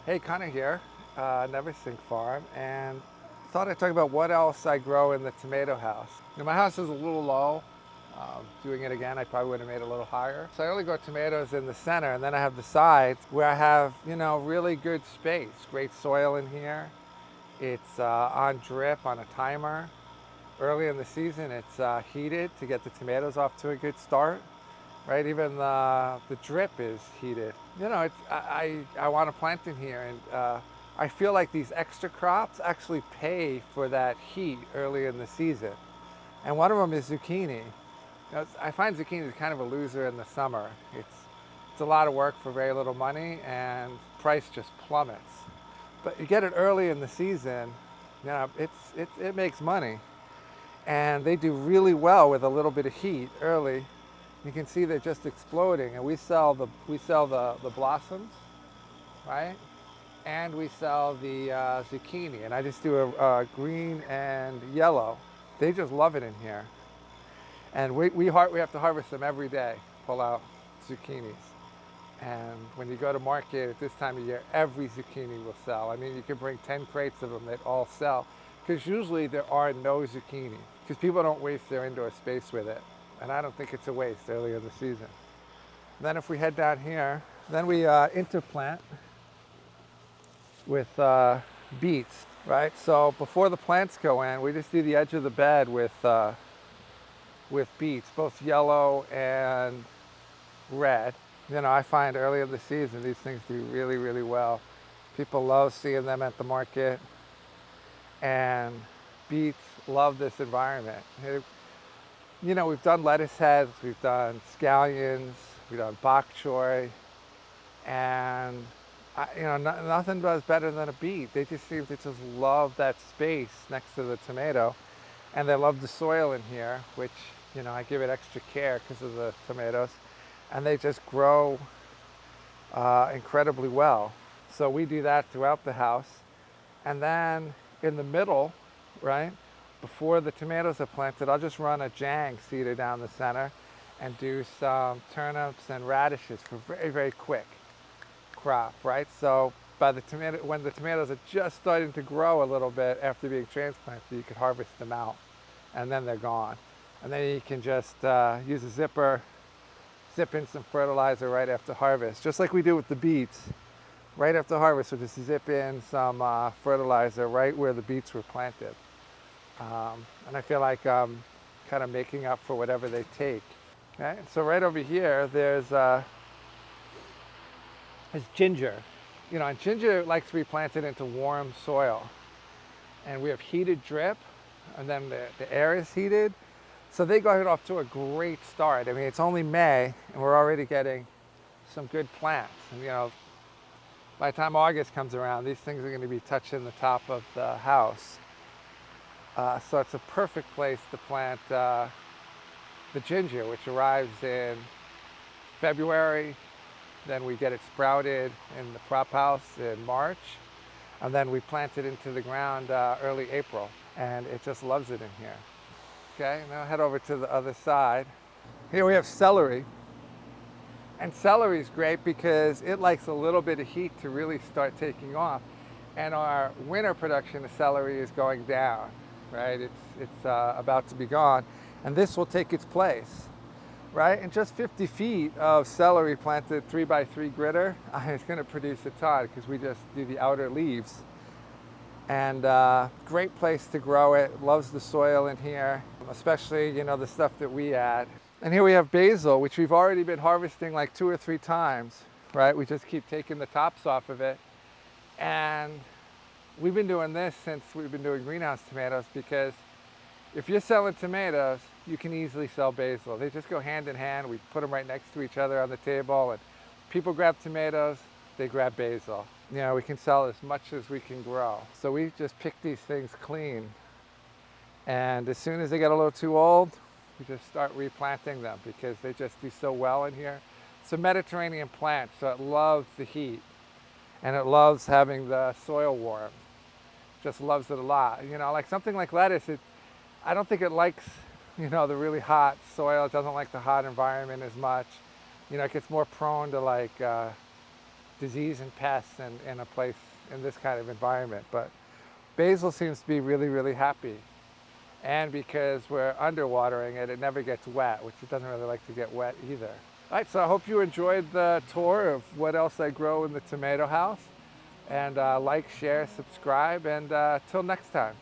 Hey, Conor here, Neversink farm, and thought I'd talk about what else I grow in the tomato house. Now, my house is a little low. Doing it again, I probably would have made it a little higher. So I only grow tomatoes in the center, and then I have the sides where I have, really good space, great soil in here. It's on drip on a timer. Early in the season, it's heated to get the tomatoes off to a good start. Right, even the drip is heated. I want to plant in here, and I feel like these extra crops actually pay for that heat early in the season. And one of them is zucchini. I find zucchini is kind of a loser in the summer. It's a lot of work for very little money, and price just plummets. But you get it early in the season, it makes money, and they do really well with a little bit of heat early. You can see they're just exploding, and we sell the blossoms, right? And we sell the zucchini, and I just do a green and yellow. They just love it in here, and we have to harvest them every day, pull out zucchinis. And when you go to market at this time of year, every zucchini will sell. I mean, you can bring 10 crates of them, they'd all sell, because usually there are no zucchini, because people don't waste their indoor space with it. And I don't think it's a waste early in the season. Then if we head down here, then we interplant with beets, right? So before the plants go in, we just do the edge of the bed with beets, both yellow and red. I find early in the season, these things do really, really well. People love seeing them at the market, and beets love this environment. We've done lettuce heads, we've done scallions, we've done bok choy, and nothing does better than a beet. They just seem to just love that space next to the tomato, and they love the soil in here, which I give it extra care because of the tomatoes, and they just grow incredibly well. So we do that throughout the house, and then in the middle, right? Before the tomatoes are planted, I'll just run a jang seeder down the center and do some turnips and radishes for very, very quick crop, right? So when the tomatoes are just starting to grow a little bit after being transplanted, you can harvest them out, and then they're gone. And then you can just use a zipper, zip in some fertilizer right after harvest, just like we do with the beets. Right after harvest, we'll just zip in some fertilizer right where the beets were planted. And I feel like I'm kind of making up for whatever they take. Okay? So right over here, there's ginger. And ginger likes to be planted into warm soil. And we have heated drip, and then the air is heated. So they got it off to a great start. I mean, it's only May, and we're already getting some good plants. And by the time August comes around, these things are going to be touching the top of the house. So it's a perfect place to plant the ginger, which arrives in February. Then we get it sprouted in the prop house in March. And then we plant it into the ground early April. And it just loves it in here. Okay, now head over to the other side. Here we have celery. And celery is great because it likes a little bit of heat to really start taking off. And our winter production of celery is going down. Right, it's about to be gone, and this will take its place, right? And just 50 feet of celery planted 3x3 gritter is going to produce a ton because we just do the outer leaves. And great place to grow it. Loves the soil in here, especially the stuff that we add. And here we have basil, which we've already been harvesting like 2 or 3 times, right? We just keep taking the tops off of it, and we've been doing this since we've been doing greenhouse tomatoes, because if you're selling tomatoes, you can easily sell basil. They just go hand in hand. We put them right next to each other on the table, and people grab tomatoes, they grab basil. We can sell as much as we can grow. So we just pick these things clean. And as soon as they get a little too old, we just start replanting them because they just do so well in here. It's a Mediterranean plant, so it loves the heat, and it loves having the soil warm. Just loves it a lot. Like something like lettuce, I don't think it likes, the really hot soil. It doesn't like the hot environment as much. It gets more prone to like disease and pests in a place in this kind of environment. But basil seems to be really, really happy. And because we're underwatering it, it never gets wet, which it doesn't really like to get wet either. All right, so I hope you enjoyed the tour of what else I grow in the tomato house. And like, share, subscribe, and till next time.